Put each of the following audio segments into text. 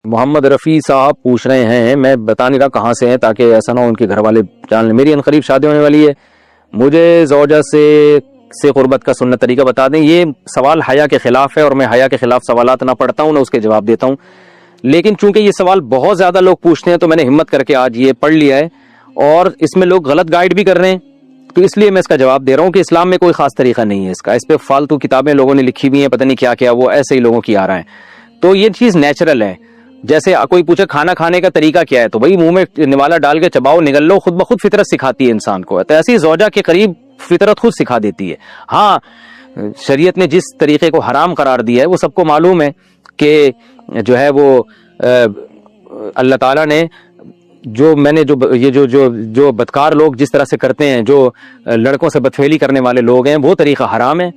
محمد رفیع صاحب پوچھ رہے ہیں، میں بتا نہیں رہا کہاں سے ہیں تاکہ ایسا نہ ہو ان کے گھر والے جان لیں۔ میری عنقریب شادی ہونے والی ہے، مجھے زوجہ سے قربت کا سنت طریقہ بتا دیں۔ یہ سوال حیا کے خلاف ہے اور میں حیا کے خلاف سوالات نہ پڑھتا ہوں نہ اس کے جواب دیتا ہوں، لیکن چونکہ یہ سوال بہت زیادہ لوگ پوچھتے ہیں تو میں نے ہمت کر کے آج یہ پڑھ لیا ہے، اور اس میں لوگ غلط گائیڈ بھی کر رہے ہیں، تو اس لیے میں اس کا جواب دے رہا ہوں کہ اسلام میں کوئی خاص طریقہ نہیں ہے اس کا۔ اس پہ فالتو کتابیں لوگوں نے لکھی ہوئی ہیں، پتہ نہیں کیا کیا، وہ ایسے ہی لوگوں کی آ رہا ہے۔ تو یہ چیز نیچرل ہے۔ جیسے کوئی پوچھے کھانا کھانے کا طریقہ کیا ہے، تو بھائی منہ میں نوالا ڈال کے چباؤ، نگل لو، خود بخود فطرت سکھاتی ہے انسان کو۔ تو ایسی زوجہ کے قریب فطرت خود سکھا دیتی ہے۔ ہاں، شریعت نے جس طریقے کو حرام قرار دیا ہے وہ سب کو معلوم ہے کہ جو ہے وہ اللہ تعالیٰ نے جو بدکار لوگ جس طرح سے کرتے ہیں، جو لڑکوں سے بدفعلی کرنے والے لوگ ہیں، وہ طریقہ حرام ہے۔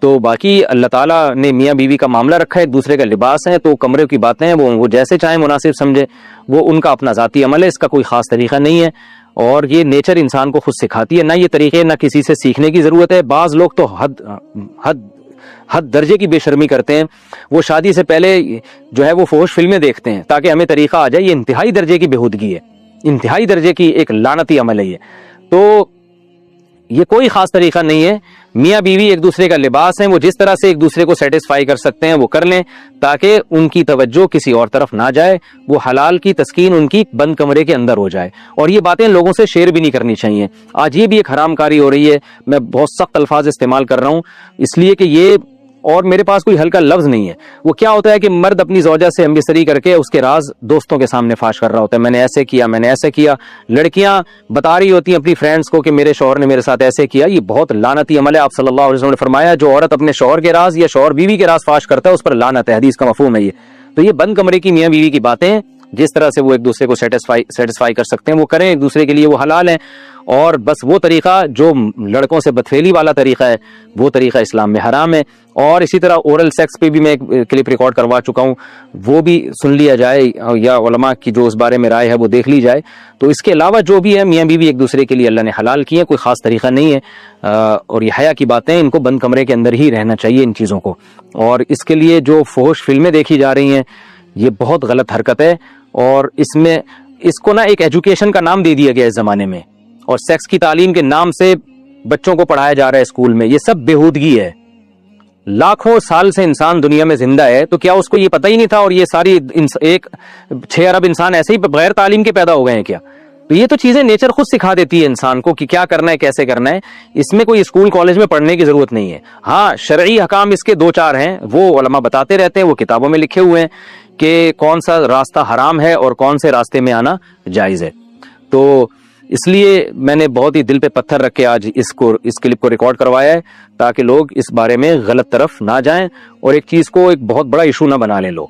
تو باقی اللہ تعالیٰ نے میاں بیوی کا معاملہ رکھا ہے، ایک دوسرے کا لباس ہے، تو کمرے کی باتیں ہیں وہ جیسے چاہیں مناسب سمجھے، وہ ان کا اپنا ذاتی عمل ہے، اس کا کوئی خاص طریقہ نہیں ہے، اور یہ نیچر انسان کو خود سکھاتی ہے۔ نہ یہ طریقے نہ کسی سے سیکھنے کی ضرورت ہے۔ بعض لوگ تو حد درجے کی بے شرمی کرتے ہیں، وہ شادی سے پہلے جو ہے وہ فحش فلمیں دیکھتے ہیں تاکہ ہمیں طریقہ آ جائے۔ یہ انتہائی درجے کی بےہودگی ہے، انتہائی درجے کی ایک لعنتی عمل ہے یہ۔ تو یہ کوئی خاص طریقہ نہیں ہے۔ میاں بیوی ایک دوسرے کا لباس ہیں، وہ جس طرح سے ایک دوسرے کو سیٹسفائی کر سکتے ہیں وہ کر لیں، تاکہ ان کی توجہ کسی اور طرف نہ جائے، وہ حلال کی تسکین ان کی بند کمرے کے اندر ہو جائے۔ اور یہ باتیں لوگوں سے شیئر بھی نہیں کرنی چاہیے۔ آج یہ بھی ایک حرام کاری ہو رہی ہے، میں بہت سخت الفاظ استعمال کر رہا ہوں اس لیے کہ یہ، اور میرے پاس کوئی ہلکا لفظ نہیں ہے۔ وہ کیا ہوتا ہے کہ مرد اپنی زوجہ سے ہم بستری کر کے اس کے راز دوستوں کے سامنے فاش کر رہا ہوتا ہے، میں نے ایسے کیا، میں نے ایسے کیا۔ لڑکیاں بتا رہی ہوتی ہیں اپنی فرینڈز کو کہ میرے شوہر نے میرے ساتھ ایسے کیا۔ یہ بہت لعنتی عمل ہے۔ آپ صلی اللہ علیہ وسلم نے فرمایا جو عورت اپنے شوہر کے راز یا شوہر بیوی کے راز فاش کرتا ہے اس پر لعنت ہے، حدیث کا مفہوم ہے یہ۔ تو یہ بند کمرے کی میاں بیوی کی باتیں ہیں، جس طرح سے وہ ایک دوسرے کو سیٹسفائی کر سکتے ہیں وہ کریں، ایک دوسرے کے لیے وہ حلال ہیں۔ اور بس وہ طریقہ جو لڑکوں سے بدفعلی والا طریقہ ہے وہ طریقہ اسلام میں حرام ہے۔ اور اسی طرح اورل سیکس پہ بھی میں ایک کلپ ریکارڈ کروا چکا ہوں، وہ بھی سن لیا جائے، یا علماء کی جو اس بارے میں رائے ہے وہ دیکھ لی جائے۔ تو اس کے علاوہ جو بھی ہے میاں بیوی ایک دوسرے کے لیے اللہ نے حلال کی ہے، کوئی خاص طریقہ نہیں ہے۔ اور یہ حیا کی باتیں، ان کو بند کمرے کے اندر ہی رہنا چاہیے ان چیزوں کو۔ اور اس کے لیے جو فحش فلمیں دیکھی جا رہی ہیں یہ بہت غلط حرکت ہے، اور اس کو نا ایک ایجوکیشن کا نام دے دیا گیا اس زمانے میں، اور سیکس کی تعلیم کے نام سے بچوں کو پڑھایا جا رہا ہے اسکول میں۔ یہ سب بےہودگی ہے۔ لاکھوں سال سے انسان دنیا میں زندہ ہے، تو کیا اس کو یہ پتہ ہی نہیں تھا؟ اور یہ ساری ایک 6 ارب انسان ایسے ہی بغیر تعلیم کے پیدا ہو گئے ہیں کیا؟ تو یہ تو چیزیں نیچر خود سکھا دیتی ہے انسان کو کہ کیا کرنا ہے، کیسے کرنا ہے۔ اس میں کوئی اسکول کالج میں پڑھنے کی ضرورت نہیں ہے۔ ہاں، شرعی احکام اس کے 2-4 ہیں، وہ علماء بتاتے رہتے ہیں، وہ کتابوں میں لکھے ہوئے ہیں کہ کون سا راستہ حرام ہے اور کون سے راستے میں آنا جائز ہے۔ تو اس لیے میں نے بہت ہی دل پہ پتھر رکھ کے آج اس کلپ کو ریکارڈ کروایا ہے، تاکہ لوگ اس بارے میں غلط طرف نہ جائیں اور ایک چیز کو ایک بہت بڑا ایشو نہ بنا لیں لوگ۔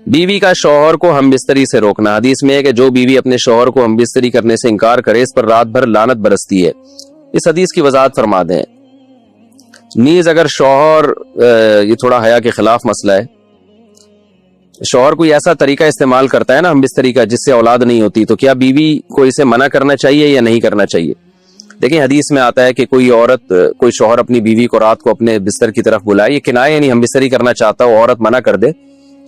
بیوی کا شوہر کو ہم بستری سے روکنا۔ حدیث میں ہے کہ جو بیوی اپنے شوہر کو ہم بستری کرنے سے انکار کرے اس پر رات بھر لعنت برستی ہے۔ اس حدیث کی وضاحت فرما دیں۔ نیز اگر شوہر، یہ تھوڑا حیا کے خلاف مسئلہ ہے، شوہر کوئی ایسا طریقہ استعمال کرتا ہے نا ہم بستری کا جس سے اولاد نہیں ہوتی، تو کیا بیوی کو اسے منع کرنا چاہیے یا نہیں کرنا چاہیے؟ دیکھیں، حدیث میں آتا ہے کہ کوئی شوہر اپنی بیوی کو رات کو اپنے بستر کی طرف بلائے، یہ کنایہ یعنی ہم بستری کرنا چاہتا ہو، عورت منع کر دے،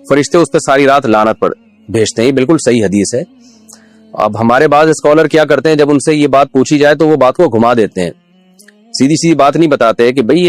فرشتے اس پہ ساری رات لعنت بھیجتے ہیں۔ یہ بالکل صحیح حدیث ہے۔ اب ہمارے بعض اسکالر کیا کرتے ہیں، جب ان سے یہ بات پوچھی جائے تو وہ بات کو گھما دیتے ہیں، سیدھی بات نہیں بتاتے کہ بھئی